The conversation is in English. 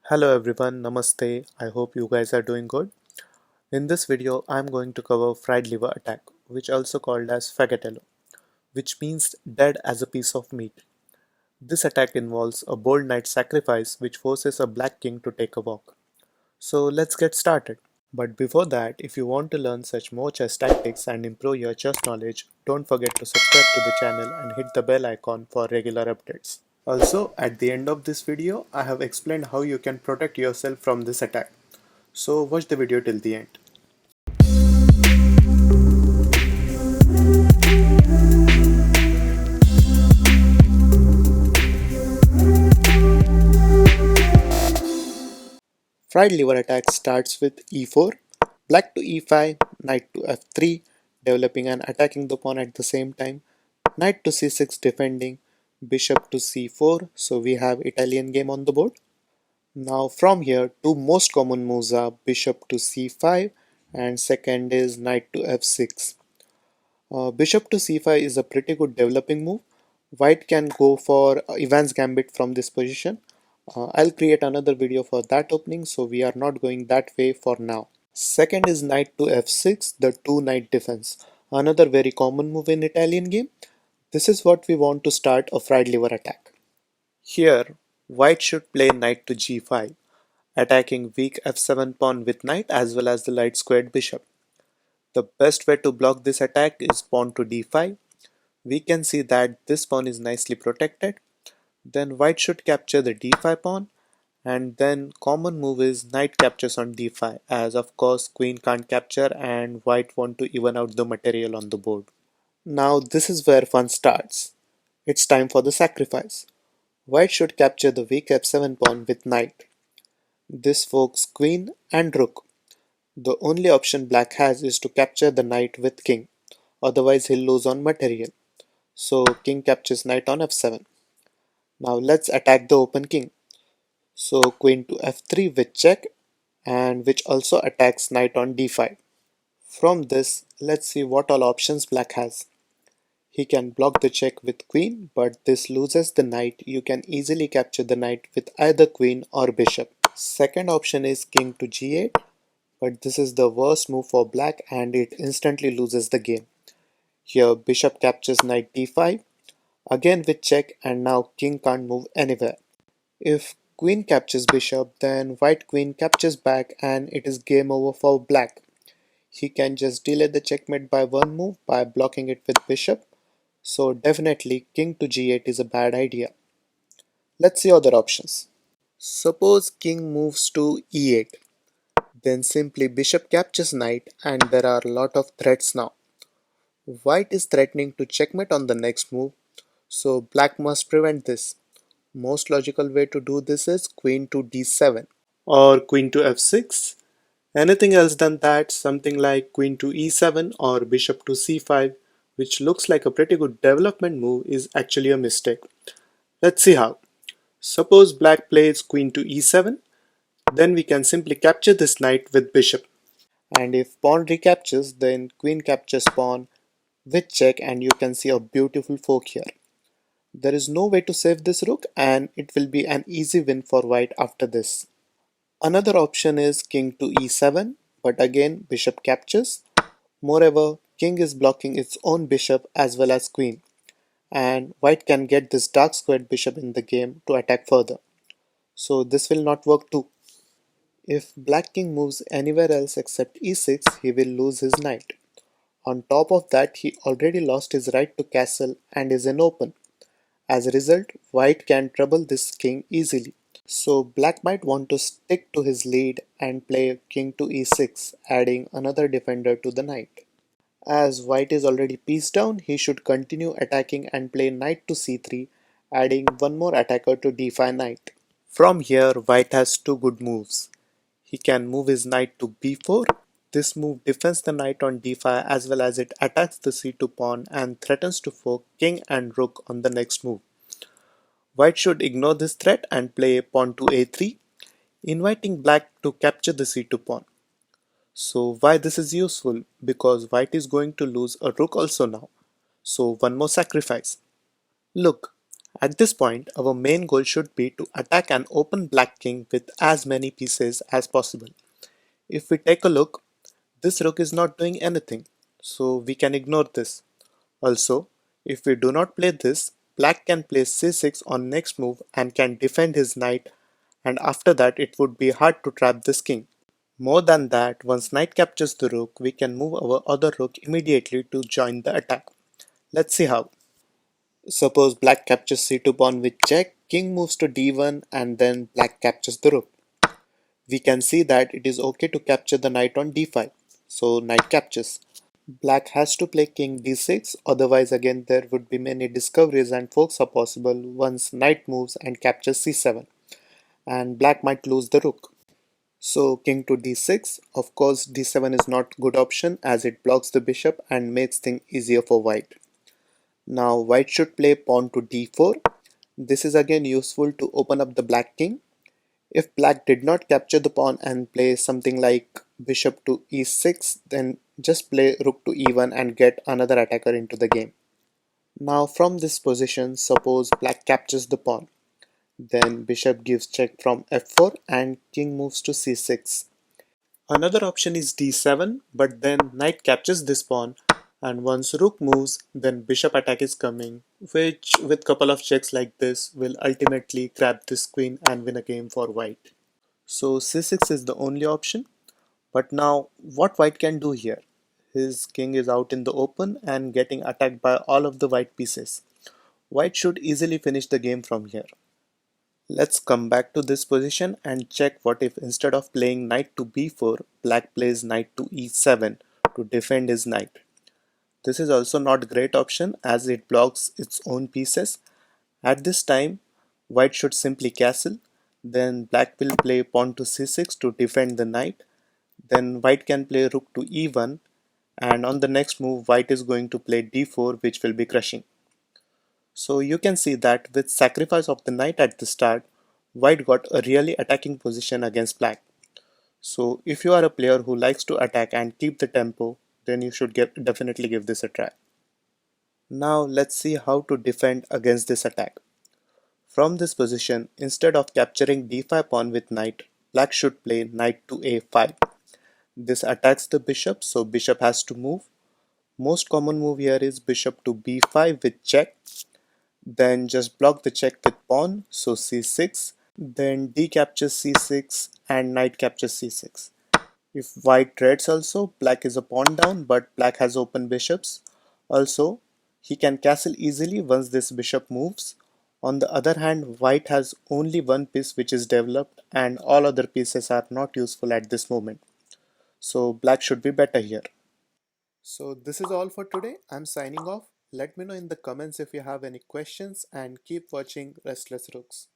Hello everyone, Namaste. I hope you guys are doing good. In this video, I'm going to cover fried liver attack, which also called as fagatello, which means dead as a piece of meat. This attack involves a bold knight sacrifice which forces a black king to take a walk. So let's get started. But before that, if you want to learn such more chess tactics and improve your chess knowledge, don't forget to subscribe to the channel and hit the bell icon for regular updates. Also, at the end of this video, I have explained how you can protect yourself from this attack. So watch the video till the end. Fried liver attack starts with e4, black to e5, knight to f3, developing and attacking the pawn at the same time, knight to c6 defending, bishop to c4, so we have Italian game on the board. Now from here, two most common moves are bishop to c5 and second is knight to f6. Bishop to c5 is a pretty good developing move. White can go for Ivan's Gambit from this position. I'll create another video for that opening, so we are not going that way for now. Second is knight to f6, the two knight defense. Another very common move in Italian game. This is what we want to start a fried liver attack. Here, white should play knight to g5, attacking weak f7 pawn with knight as well as the light squared bishop. The best way to block this attack is pawn to d5. We can see that this pawn is nicely protected. Then white should capture the d5 pawn, and then common move is knight captures on d5, as of course queen can't capture and white want to even out the material on the board. Now this is where fun starts. It's time for the sacrifice. White should capture the weak f7 pawn with knight. This forks queen and rook. The only option black has is to capture the knight with king, otherwise he'll lose on material. So king captures knight on f7. Now let's attack the open king. So queen to f3 with check, and which also attacks knight on d5. From this, let's see what all options black has. He can block the check with queen, but this loses the knight. You can easily capture the knight with either queen or bishop. Second option is king to g8, but this is the worst move for black and it instantly loses the game. Here bishop captures knight d5, again with check, and now king can't move anywhere. If queen captures bishop, then white queen captures back and it is game over for black. He can just delay the checkmate by one move by blocking it with bishop. So definitely king to g8 is a bad idea. Let's see other options. Suppose king moves to e8. Then simply bishop captures knight and there are a lot of threats now. White is threatening to checkmate on the next move, so black must prevent this. Most logical way to do this is queen to d7 or queen to f6. Anything else than that, something like queen to e7 or bishop to c5, which looks like a pretty good development move, is actually a mistake. Let's see how. Suppose black plays queen to e7, then we can simply capture this knight with bishop. And if pawn recaptures, then queen captures pawn with check and you can see a beautiful fork here. There is no way to save this rook and it will be an easy win for white after this. Another option is king to e7, but again bishop captures. Moreover, king is blocking its own bishop as well as queen, and white can get this dark squared bishop in the game to attack further. So this will not work too. If black king moves anywhere else except e6, he will lose his knight. On top of that, he already lost his right to castle and is in open. As a result, white can trouble this king easily. So black might want to stick to his lead and play king to e6, adding another defender to the knight. As white is already pieced down, he should continue attacking and play knight to c3, adding one more attacker to d5 knight. From here, white has two good moves. He can move his knight to b4. This move defends the knight on d5 as well as it attacks the c2 pawn and threatens to fork king and rook on the next move. White should ignore this threat and play pawn to a3, inviting black to capture the c2 pawn. So why this is useful? Because white is going to lose a rook also now. So one more sacrifice. Look, At this point, our main goal should be to attack an open black king with as many pieces as possible. If we take a look, this rook is not doing anything, so we can ignore this. Also, if we do not play this, black can play c6 on next move and can defend his knight, and after that it would be hard to trap this king. More than that, once knight captures the rook, we can move our other rook immediately to join the attack. Let's see how. Suppose black captures c2 pawn with check, king moves to d1 and then black captures the rook. We can see that it is okay to capture the knight on d5, so knight captures. Black has to play king d6, otherwise again there would be many discoveries and forks are possible once knight moves and captures c7, and black might lose the rook. So king to d6, of course d7 is not good option as it blocks the bishop and makes things easier for white. Now white should play pawn to d4. This is again useful to open up the black king. If black did not capture the pawn and play something like bishop to e6, then just play rook to e1 and get another attacker into the game. Now from this position, suppose black captures the pawn. Then bishop gives check from f4 and king moves to c6. Another option is d7, but then knight captures this pawn, and once rook moves, then bishop attack is coming, which with couple of checks like this will ultimately grab this queen and win a game for white. So c6 is the only option, but now what white can do here? His king is out in the open and getting attacked by all of the white pieces. White should easily finish the game from here. Let's come back to this position and check what if instead of playing knight to b4, black plays knight to e7 to defend his knight. This is also not great option as it blocks its own pieces. At this time, white should simply castle, then black will play pawn to c6 to defend the knight, then white can play rook to e1, and on the next move white is going to play d4 which will be crushing. So you can see that with sacrifice of the knight at the start, white got a really attacking position against black. So if you are a player who likes to attack and keep the tempo, then you should definitely give this a try. Now let's see how to defend against this attack. From this position, instead of capturing d5 pawn with knight, black should play knight to a5. This attacks the bishop, so bishop has to move. Most common move here is bishop to b5 with check. Then just block the check with pawn, so c6. Then d captures c6 and knight captures c6. If white trades also, black is a pawn down, but black has open bishops. Also, he can castle easily once this bishop moves. On the other hand, white has only one piece which is developed and all other pieces are not useful at this moment. So black should be better here. So this is all for today. I'm signing off. Let me know in the comments if you have any questions and keep watching Restless Rooks.